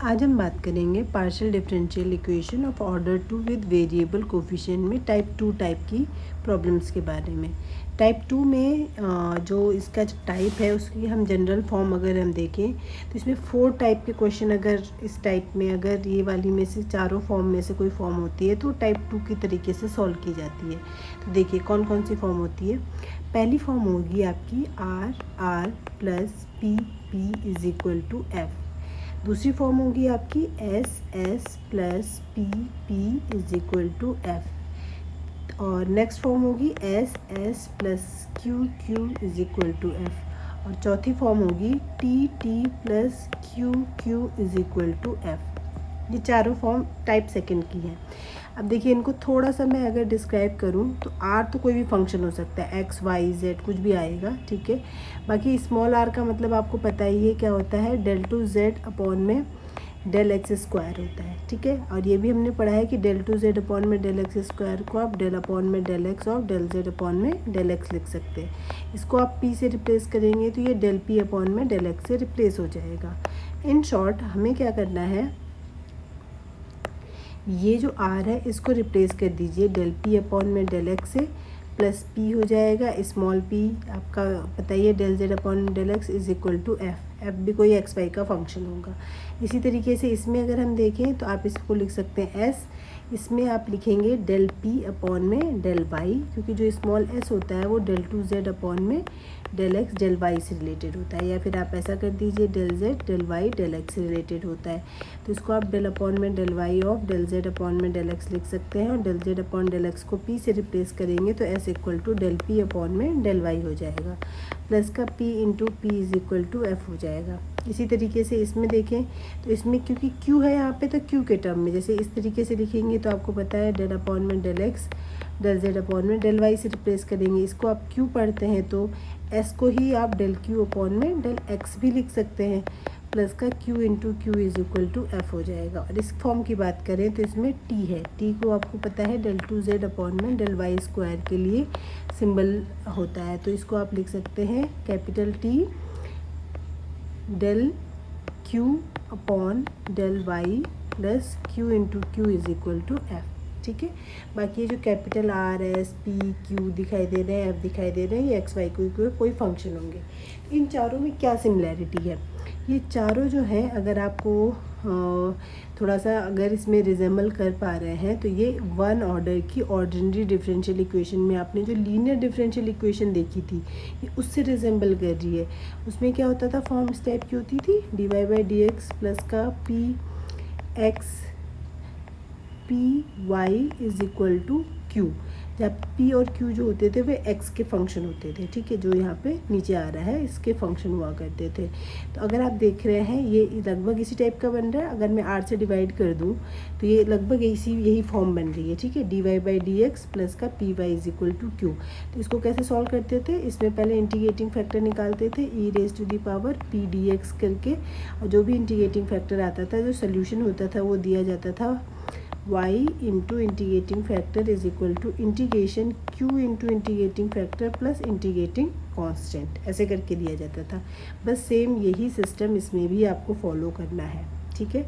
आज हम बात करेंगे partial differential equation of order 2 with variable coefficient में टाइप 2 टाइप की प्रॉब्लम्स के बारे में। टाइप 2 में जो इसका टाइप है उसकी हम जनरल फॉर्म अगर हम देखें तो इसमें 4 टाइप के क्वेश्चन अगर इस टाइप में अगर ये वाली में से चारों फॉर्म में से कोई फॉर्म होती है तो टाइप 2 की तरीके से सॉल्व की जाती है। तो देखिए कौन कौन सी फॉर्म होती है। पहली फॉर्म होगी आपकी R plus P is equal to F. दूसरी फॉर्म होगी आपकी S plus P is equal to F. और नेक्स्ट फॉर्म होगी S plus Q is equal to F. और चौथी फॉर्म होगी T plus Q is equal to F. ये चारों फॉर्म टाइप सेकंड की हैं। अब देखिए इनको थोड़ा सा मैं अगर डिस्क्राइब करूं तो आर तो कोई भी फंक्शन हो सकता है, एक्स वाई जेड कुछ भी आएगा, ठीक है। बाकी स्मॉल आर का मतलब आपको पता ही है क्या होता है, डेल टू जेड अपॉन में डेल एक्स स्क्वायर होता है, ठीक है। और ये भी हमने पढ़ा है कि डेल टू जेड अपॉन में डेल एक्स स्क्वायर को आप डेल अपॉन में डेल एक्स और डेल जेड अपॉन में डेल एक्स लिख सकते हैं। इसको आप पी से रिप्लेस करेंगे तो ये डेल पी अपॉन में डेल एक्स से रिप्लेस हो जाएगा। इन शॉर्ट हमें क्या करना है, ये जो आर है इसको रिप्लेस कर दीजिए डेल पी अपॉन में डेल एक्स से, प्लस पी हो जाएगा स्मॉल पी आपका पता ही है del Z upon del x is equal to F. F भी कोई एक्स वाई का फंक्शन होगा। इसी तरीके से इसमें अगर हम देखें तो आप इसको लिख सकते हैं एस, इसमें आप लिखेंगे डेल पी अपॉन में डेल वाई, क्योंकि जो स्मॉल एस होता है वो डेल टू जेड अपॉन में डेल एक्स डेल वाई से रिलेटेड होता है। या फिर आप ऐसा कर दीजिए del Z del Y del x से रिलेटेड होता है। तो इसको आप डेल अपॉन में del Y of del Z upon में डेल एक्स लिख सकते हैं। और del Z upon del x को पी से रिप्लेस करेंगे तो S equal to del P upon में डेल वाई हो जाएगा, प्लस का P into P is equal to F हो जाएगा। इसी तरीके से इसमें देखें तो इसमें क्योंकि क्यू है यहाँ पे तो क्यू के टर्म में जैसे इस तरीके से लिखेंगे तो आपको पता है डेल अपॉन में del X del Z upon में डेल वाई से रिप्लेस करेंगे। इसको आप क्यू पढ़ते हैं तो एस को ही आप डेल क्यू अपॉन में डेल एक्स भी लिख सकते हैं, प्लस का Q into Q is equal to F हो जाएगा। और इस फॉर्म की बात करें तो इसमें टी है, टी को आपको पता है डेल टू जेड अपॉन में डेल वाई स्क्वायर के लिए सिंबल होता है। तो इसको आप लिख सकते हैं capital T del Q upon del Y plus Q into Q is equal to F, ठीक है। बाकी ये जो capital R S P Q दिखाई दे रहे हैं, एफ दिखाई दे रहे हैं, ये एक्स वाई कोई फंक्शन होंगे। इन चारों में क्या सिमिलैरिटी है, ये चारों जो है अगर आपको थोड़ा सा अगर इसमें रिजेंबल कर पा रहे हैं तो ये वन ऑर्डर की ऑर्डिनरी डिफरेंशियल इक्वेशन में आपने जो लीनियर डिफरेंशियल इक्वेशन देखी थी ये उससे रिजेंबल कर रही है। उसमें क्या होता था, फॉर्म इस टाइप की होती थी, d Y by D x plus का p x p y is equal to q, जब पी और क्यू जो होते थे वे एक्स के फंक्शन होते थे, ठीक है। जो यहाँ पे नीचे आ रहा है इसके फंक्शन हुआ करते थे। तो अगर आप देख रहे हैं ये लगभग इसी टाइप का बन रहा है। अगर मैं आर से डिवाइड कर दूँ तो ये लगभग यही फॉर्म बन रही है, ठीक है। D Y by D x plus का p y is equal to q. तो इसको कैसे सॉल्व करते थे, इसमें पहले इंटीग्रेटिंग फैक्टर निकालते थे e raise to the power p d x करके, और जो भी इंटीग्रेटिंग फैक्टर आता था जो सोल्यूशन होता था वो दिया जाता था y into integrating factor is equal to integration q into integrating factor plus integrating constant, ऐसे करके दिया जाता था। बस सेम यही सिस्टम इसमें भी आपको फॉलो करना है, ठीक है।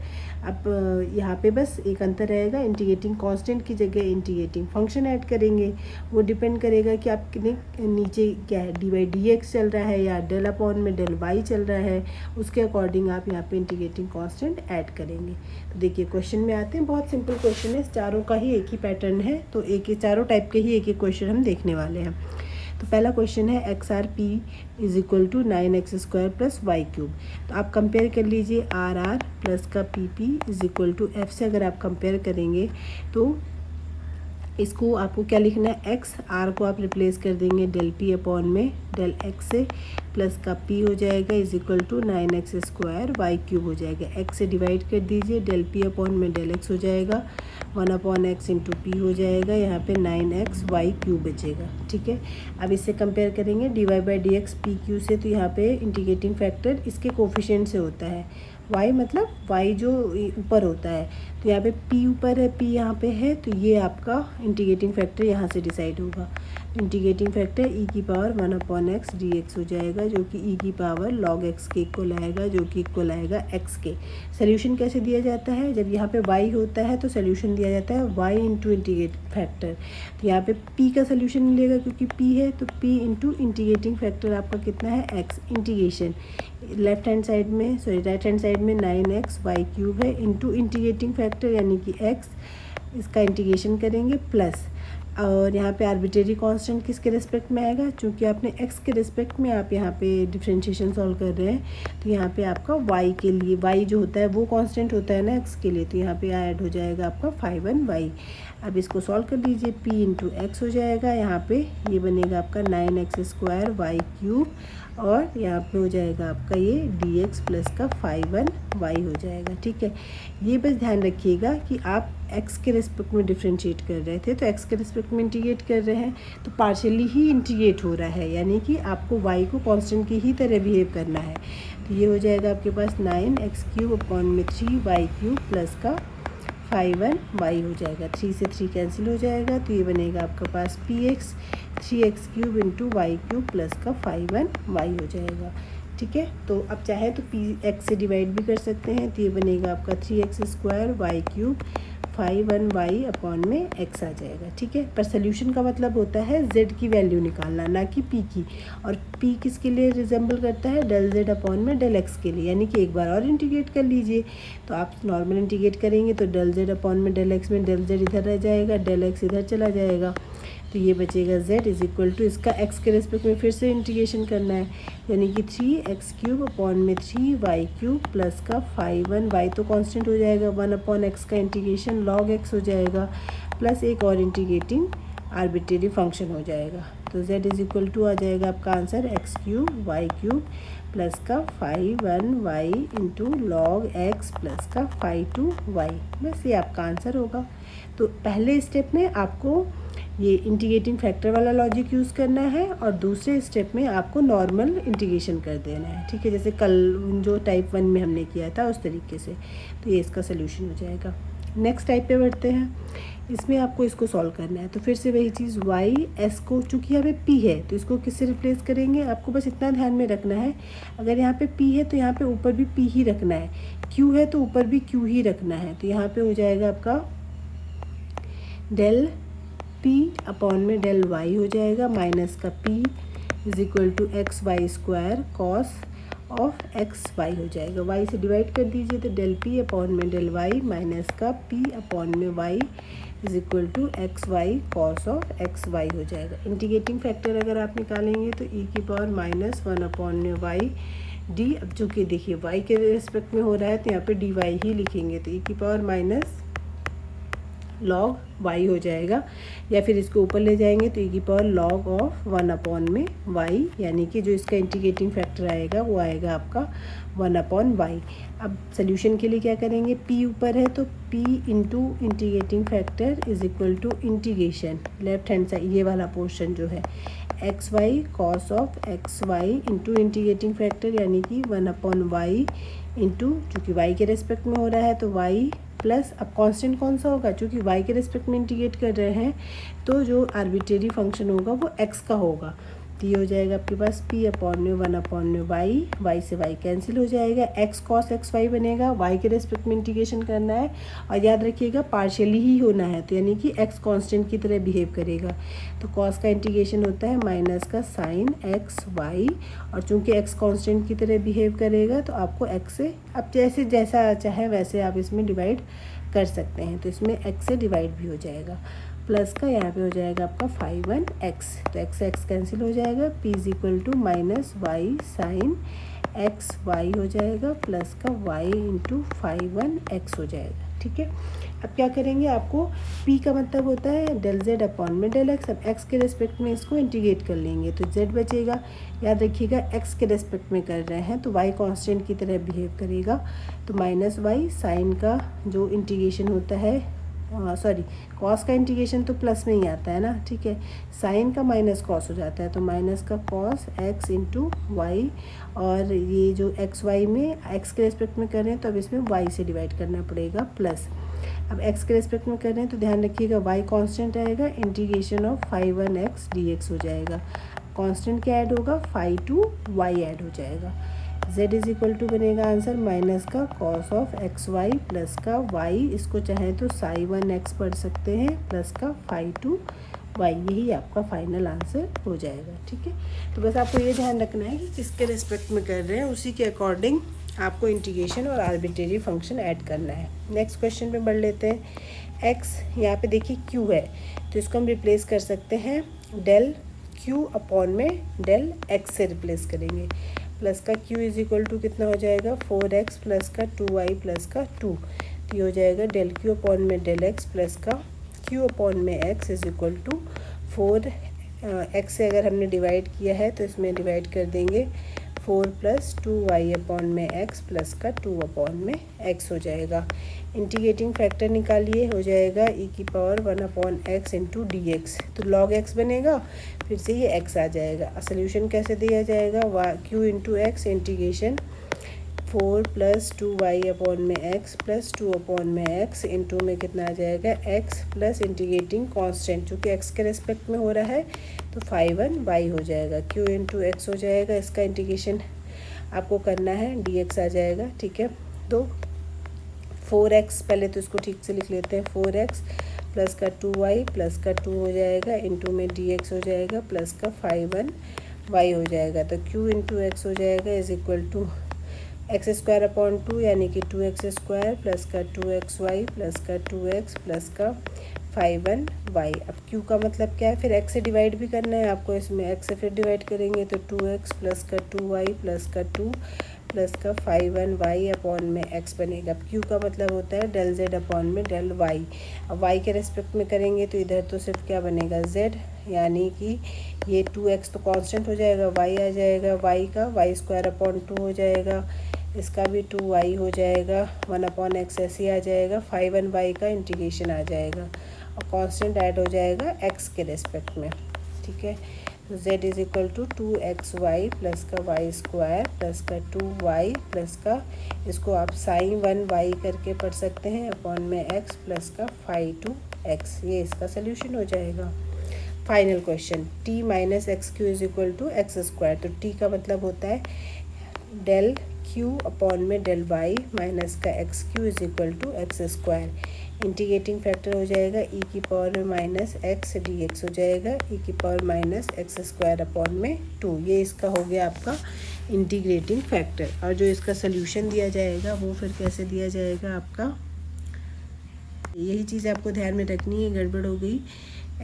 अब यहाँ पे बस एक अंतर रहेगा, इंटीग्रेटिंग कांस्टेंट की जगह इंटीग्रेटिंग फंक्शन ऐड करेंगे। वो डिपेंड करेगा कि आप कितने नीचे क्या है, डी वाई डी एक्स चल रहा है या डेल अपॉन में डेल वाई चल रहा है, उसके अकॉर्डिंग आप यहाँ पे इंटीग्रेटिंग कांस्टेंट ऐड करेंगे। तो देखिए क्वेश्चन में आते हैं, बहुत सिंपल क्वेश्चन है, चारों का ही एक ही पैटर्न है, तो चारों टाइप के ही एक क्वेश्चन हम देखने वाले हैं। तो पहला क्वेश्चन है X R P is equal to 9x square plus Y cube. तो आप कंपेयर कर लीजिए आर प्लस का P is equal to F से अगर आप कंपेयर करेंगे तो इसको आपको क्या लिखना है, एक्स आर को आप रिप्लेस कर देंगे डेल पी अपॉन में डेल एक्स से, प्लस का पी हो जाएगा is equal to 9x square Y cube हो जाएगा। एक्स से डिवाइड कर दीजिए, डेल पी अपॉन में डेल एक्स हो जाएगा, 1 अपॉन एक्स इंटू पी हो जाएगा, यहाँ पे 9x वाई क्यूब बचेगा, ठीक है। अब इससे कंपेयर करेंगे D Y by D X P Q से, तो यहाँ पे इंटीग्रेटिंग फैक्टर इसके कोफिशिएंट से होता है, y मतलब y जो ऊपर होता है, तो यहाँ पे p ऊपर है, p यहाँ पे है, तो ये आपका इंटीग्रेटिंग फैक्टर यहाँ से डिसाइड होगा। इंटीग्रेटिंग फैक्टर ई की पावर 1/x dx हो जाएगा, जो कि ई की पावर log x के इक्वल आएगा, जो कि इक्वल आएगा x के। सोल्यूशन कैसे दिया जाता है, जब यहाँ पे y होता है तो सोल्यूशन दिया जाता है y इंटू इंटीग्रेटिंग फैक्टर। तो यहाँ पे p का सोल्यूशन मिलेगा, क्योंकि p है तो p इंटू इंटीग्रेटिंग फैक्टर आपका कितना है x। Integration left hand side में राइट हैंड साइड में 9xy³ है, इंटू इंटीग्रेटिंग फैक्टर यानी कि x, इसका इंटीग्रेशन करेंगे प्लस, और यहाँ पे आर्बिट्रेरी कांस्टेंट किसके रिस्पेक्ट में आएगा, चूँकि आपने x के रिस्पेक्ट में आप यहाँ पे डिफरेंशिएशन सॉल्व कर रहे हैं, तो यहाँ पे आपका y के लिए y जो होता है वो कांस्टेंट होता है ना x के लिए, तो यहाँ पे ऐड हो जाएगा आपका 5/1y। अब इसको सॉल्व कर लीजिए, p इंटू एक्स हो जाएगा, यहाँ पे ये बनेगा आपका 9x² और यहाँ पे हो जाएगा आपका ये dx प्लस का 5/1y हो जाएगा। ठीक है, ये बस ध्यान रखिएगा कि आप x के रिस्पेक्ट में डिफ्रेंशिएट कर रहे थे, तो x के रिस्पेक्ट में इंटीग्रेट कर रहे हैं तो पार्शियली ही इंटीग्रेट हो रहा है, यानी कि आपको y को कांस्टेंट की ही तरह बिहेव करना है। तो ये हो जाएगा आपके पास 9x³ प्लस का 5/1y हो जाएगा, 3 से 3 कैंसिल हो जाएगा, तो ये बनेगा आपके पास px 3x³ into y³ plus का 5/1y हो जाएगा। ठीक है, तो अब चाहे तो x से डिवाइड भी कर सकते हैं, तो ये बनेगा आपका 3x² y³ 5/1y अपॉन में x आ जाएगा। ठीक है, पर सोल्यूशन का मतलब होता है z की वैल्यू निकालना, ना कि p की, और p किसके लिए रिजेंबल करता है, डेल z अपॉन में डेल x के लिए, यानी कि एक बार और इंटीग्रेट कर लीजिए। तो आप नॉर्मल इंटीग्रेट करेंगे तो डेल z अपॉन में डेल x में डेल z इधर रह जाएगा, डेल x इधर चला जाएगा, तो ये बचेगा z इज इक्वल टू, इसका x के रेस्पेक्ट में फिर से इंटीग्रेशन करना है, यानी कि 3x³ अपॉन में 3y³ प्लस का 5/1y तो कांस्टेंट हो जाएगा, 1/x का इंटीग्रेशन log x हो जाएगा, प्लस एक और इंटीग्रेटिंग आर्बिट्रेरी फंक्शन हो जाएगा। तो z इज इक्वल टू आ जाएगा आपका आंसर x³ y³ प्लस का 5/1y into log x plus का 5/2y, बस ये आपका आंसर होगा। तो पहले स्टेप में आपको ये इंटीग्रेटिंग फैक्टर वाला लॉजिक यूज़ करना है, और दूसरे स्टेप में आपको नॉर्मल इंटीग्रेशन कर देना है। ठीक है, जैसे कल जो टाइप 1 में हमने किया था उस तरीके से, तो ये इसका सोल्यूशन हो जाएगा। नेक्स्ट टाइप पे बढ़ते हैं, इसमें आपको इसको सॉल्व करना है, तो फिर से वही चीज़ y s को, चूँकि यहाँ पे p है तो इसको किससे रिप्लेस करेंगे, आपको बस इतना ध्यान में रखना है, अगर यहाँ पे p है तो यहाँ पे ऊपर भी p ही रखना है, q है तो ऊपर भी q ही रखना है। तो यहाँ पे हो जाएगा आपका डेल p अपॉन में डेल y हो जाएगा, माइनस का p is equal to xy² cos of xy हो जाएगा, y से डिवाइड कर दीजिए तो डेल p अपॉन में डेल y माइनस का p अपॉन में y is equal to xy cos of xy हो जाएगा। इंटीग्रेटिंग फैक्टर अगर आप निकालेंगे तो e की पावर -1 अपॉन में y d, अब चूँकि देखिए y के रिस्पेक्ट में हो रहा है तो यहाँ पे dy ही लिखेंगे, तो e की पावर माइनस log y हो जाएगा, या फिर इसको ऊपर ले जाएंगे तो e की पावर log ऑफ 1 अपॉन में y, यानी कि जो इसका इंटीग्रेटिंग फैक्टर आएगा वो आएगा आपका 1 अपॉन y। अब सोल्यूशन के लिए क्या करेंगे, p ऊपर है तो p into integrating factor is equal to integration left hand side ये वाला पोर्शन जो है xy cos of xy into integrating factor यानी कि 1 अपॉन y इंटू, चूँकि y के रेस्पेक्ट में हो रहा है तो y प्लस, अब कांस्टेंट कौन सा होगा, चूँकि y के रिस्पेक्ट में इंटीग्रेट कर रहे हैं तो जो आर्बिट्रेरी फंक्शन होगा वो x का होगा, तो ये हो जाएगा आपके पास p अपॉन में 1 अपॉन में y से y कैंसिल हो जाएगा, x कॉस xy बनेगा, y के रिस्पेक्ट में इंटीग्रेशन करना है और याद रखिएगा पार्शियली ही होना है, तो यानी कि x कांस्टेंट की तरह बिहेव करेगा, तो कॉस का इंटीग्रेशन होता है माइनस का साइन xy, और चूँकि x कांस्टेंट की तरह बिहेव करेगा तो आपको x से, अब जैसा चाहे वैसे आप इसमें डिवाइड कर सकते हैं, तो इसमें x से डिवाइड भी हो जाएगा, प्लस का यहाँ पे हो जाएगा आपका 5/1x, तो x कैंसिल हो जाएगा, p is equal to minus Y sine xy हो जाएगा प्लस का y इंटू 5/1x हो जाएगा। ठीक है, अब क्या करेंगे, आपको p का मतलब होता है डेल z अपॉन में डेल x, अब x के रेस्पेक्ट में इसको इंटीग्रेट कर लेंगे तो z बचेगा, याद रखिएगा x के रेस्पेक्ट में कर रहे हैं तो y कांस्टेंट की तरह बिहेव करेगा, तो माइनस वाई साइन का जो इंटीग्रेशन होता है, सॉरी कॉस का इंटीग्रेशन तो प्लस में ही आता है ना, ठीक है, साइन का माइनस कॉस हो जाता है तो माइनस का कॉस x इंटू वाई, और ये जो एक्स वाई में x के रेस्पेक्ट में कर रहे हैं तो अब इसमें y से डिवाइड करना पड़ेगा, प्लस अब x के रिस्पेक्ट में कर रहे हैं तो ध्यान रखिएगा y कांस्टेंट आएगा, integration of phi 1x dx हो जाएगा। कांस्टेंट क्या ऐड होगा, फाई टू y ऐड हो जाएगा। z इज इक्वल टू बनेगा आंसर माइनस का cos of X Y plus का y, इसको चाहें तो साई 1x पढ़ सकते हैं, प्लस का फाई टू y, यही आपका फाइनल आंसर हो जाएगा। ठीक है, तो बस आपको ये ध्यान रखना है कि किसके रिस्पेक्ट में कर रहे हैं, उसी के अकॉर्डिंग आपको इंटीग्रेशन और आर्बिट्रेरी फंक्शन ऐड करना है। नेक्स्ट क्वेश्चन पे बढ़ लेते हैं। x यहाँ पे देखिए q है, तो इसको हम रिप्लेस कर सकते हैं डेल q अपॉन में डेल x से रिप्लेस करेंगे। प्लस का q इज इक्वल टू कितना हो जाएगा, 4x प्लस का 2y प्लस का 2, तो ये हो जाएगा डेल q अपॉन में डेल x प्लस का q अपॉन में x is equal to 4x से अगर हमने डिवाइड किया है तो इसमें डिवाइड कर देंगे 4 प्लस 2y अपॉन में x प्लस का 2 अपॉन में x हो जाएगा। इंटीग्रेटिंग फैक्टर निकालिए, हो जाएगा e की power 1 upon x into D x, तो log x बनेगा, फिर से ये x आ जाएगा। सोल्यूशन कैसे दिया जाएगा, q into x integration 4 plus 2y upon में x प्लस 2 अपॉन में x इंटू में कितना आ जाएगा x प्लस इंटीग्रेटिंग कांस्टेंट, चूँकि x के रेस्पेक्ट में हो रहा है तो फाई 1y हो जाएगा, q इंटू एक्स हो जाएगा, इसका इंटीग्रेशन आपको करना है, dx आ जाएगा। ठीक है, तो 4x पहले तो इसको ठीक से लिख लेते हैं, 4x प्लस का 2y प्लस का 2 हो जाएगा इंटू में dx हो जाएगा प्लस का फाई 1y हो जाएगा, तो q इंटू एक्स हो जाएगा is equal to X square upon 2 यानी कि 2x स्क्वायर प्लस का 2xy प्लस का 2x प्लस का फाई 1y। अब q का मतलब क्या है, फिर x से डिवाइड भी करना है आपको, इसमें x से फिर डिवाइड करेंगे तो 2x प्लस का 2y प्लस का 2 प्लस का फाई 1y अपॉन में x बनेगा। अब q का मतलब होता है डेल z अपॉन में डेल y। अब y के रेस्पेक्ट में करेंगे तो इधर तो सिर्फ क्या बनेगा z, यानी कि ये 2x तो कांस्टेंट हो जाएगा, y आ जाएगा, y का y स्क्वायर अपॉन 2 हो जाएगा, इसका भी 2y हो जाएगा, 1 अपॉन एक्स ऐसे आ जाएगा, फाई 1y का इंटीग्रेशन आ जाएगा और कांस्टेंट ऐड हो जाएगा x के रेस्पेक्ट में। ठीक है, तो z is equal to 2xy plus का y स्क्वायर प्लस का 2y प्लस का, इसको आप साइन 1y करके पढ़ सकते हैं, अपॉन में x प्लस का फाई 2x, ये इसका सोल्यूशन हो जाएगा। Final question, t minus X Q is equal to X square, तो t का मतलब होता है डेल q अपॉन में डेल y माइनस का X Q is equal to X square. Integrating factor हो जाएगा e की पावर में माइनस एक्स डी एक्स हो जाएगा, e की power minus x square upon में 2, ये इसका हो गया आपका इंटीग्रेटिंग फैक्टर। और जो इसका सोल्यूशन दिया जाएगा वो फिर कैसे दिया जाएगा आपका, यही चीज़ आपको ध्यान में रखनी है, गड़बड़ हो गई,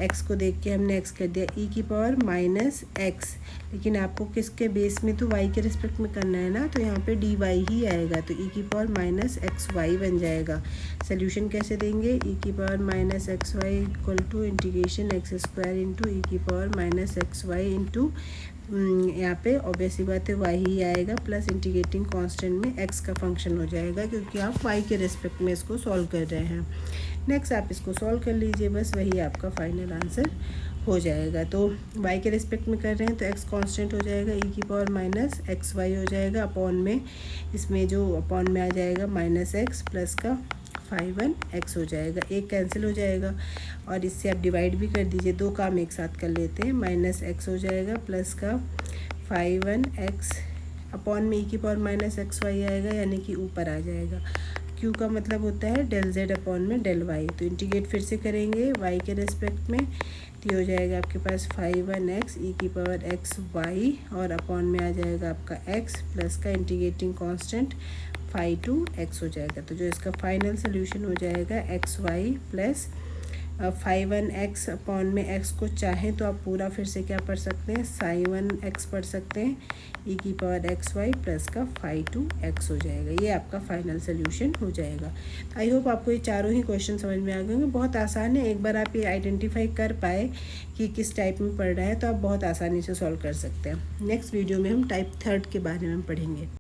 x को देख के हमने x कर दिया e की पावर माइनस एक्स, लेकिन आपको किसके बेस में, तो y के रिस्पेक्ट में करना है ना, तो यहाँ पे dy ही आएगा, तो e की पावर माइनस एक्स वाई बन जाएगा। सोल्यूशन कैसे देंगे, e की power minus x y equal to integration x square into e की power minus x y into यहाँ पे ऑब्वियसली बात है y ही आएगा, प्लस इंटीग्रेटिंग कांस्टेंट में x का फंक्शन हो जाएगा, क्योंकि आप y के रिस्पेक्ट में इसको सॉल्व कर रहे हैं। नेक्स्ट आप इसको सॉल्व कर लीजिए, बस वही आपका फाइनल आंसर हो जाएगा। तो y के रिस्पेक्ट में कर रहे हैं तो x कांस्टेंट हो जाएगा, e की पावर माइनस एक्स वाई हो जाएगा, अपॉन में इसमें जो अपॉन में आ जाएगा माइनस एक्स प्लस का फाई 1x हो जाएगा, एक कैंसिल हो जाएगा और इससे आप डिवाइड भी कर दीजिए, दो काम एक साथ कर लेते हैं, माइनस एक्स हो जाएगा प्लस का फाई 1x अपॉन में e की पावर माइनस एक्स वाई आएगा, यानी कि ऊपर आ जाएगा। q का मतलब होता है डेल z अपॉन में डेल y, तो इंटीग्रेट फिर से करेंगे y के रेस्पेक्ट में, तो हो जाएगा आपके पास फाई 1x e की पावर एक्स वाई और अपॉन में आ जाएगा आपका x प्लस का इंटीग्रेटिंग कांस्टेंट फाई 2x हो जाएगा। तो जो इसका फाइनल सोल्यूशन हो जाएगा X Y plus phi 1x upon में x को चाहें तो आप पूरा फिर से क्या पढ़ सकते हैं, साई 1x पढ़ सकते हैं, e की पावर एक्स वाई प्लस का फाई 2x हो जाएगा, ये आपका फाइनल सोल्यूशन हो जाएगा। आई होप आपको ये चारों ही क्वेश्चन समझ में आ गए होंगे, बहुत आसान है, एक बार आप ये आइडेंटिफाई कर पाए कि किस टाइप में पढ़ रहा है तो आप बहुत आसानी से सॉल्व कर सकते हैं। नेक्स्ट वीडियो में हम टाइप 3 के बारे में पढ़ेंगे।